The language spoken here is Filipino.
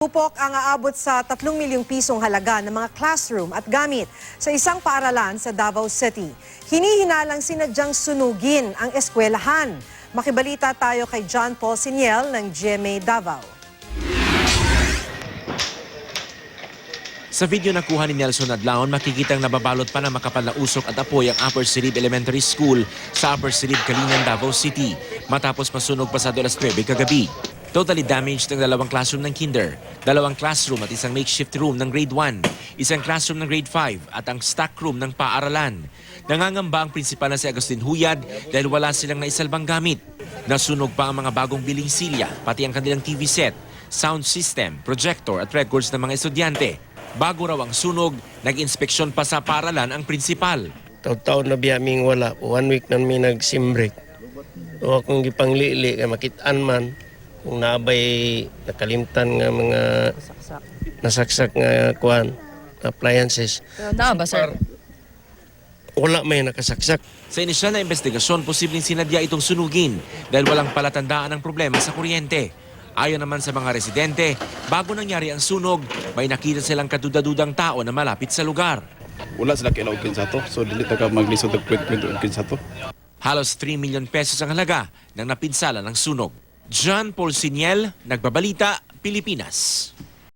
Upok ang aabot sa 3 milyong pisong halaga ng mga classroom at gamit sa isang paaralan sa Davao City. Hinihinalang sinadyang sunugin ang eskwelahan. Makibalita tayo kay John Paul Siniel ng GMA Davao. Sa video na kuha ni Nelson Adlaon, makikitang nababalot pa ng makapal na usok at apoy ang Upper Silid Elementary School sa Upper Silid, Kalingan, Davao City matapos masunog pasado alas 9 kagabi. Totally damaged ang 2 classroom ng kinder, 2 classroom at isang makeshift room ng grade 1, isang classroom ng grade 5 at ang stock room ng paaralan. Nangangamba ang prinsipal na si Agustin Huyad dahil wala silang naisalbang gamit. Nasunog pa ang mga bagong biling silya, pati ang kanilang TV set, sound system, projector at records ng mga estudyante. Bago raw ang sunog, nag-inspeksyon pa sa paaralan ang prinsipal. Taon-taon na biyaming wala. 1 week na may nag-simbreak. So akong gipanglili, makitaan man. Kung nabay nakalimtan nga mga nasaksak nga kuan appliances. Ba, sir? Wala may nakasaksak. Sa inisyal na investigasyon, posibleng sinadya itong sunugin dahil walang palatandaan ng problema sa kuryente. Ayon naman sa mga residente, bago nangyari ang sunog, may nakita silang kadudadudang tao na malapit sa lugar. Wala sila kinaugin sa to, so dili taga maglisod og kwento sa to. Halos 3 milyon pesos ang halaga ng napinsala ng sunog. John Paul Siniel, Nagbabalita, Pilipinas.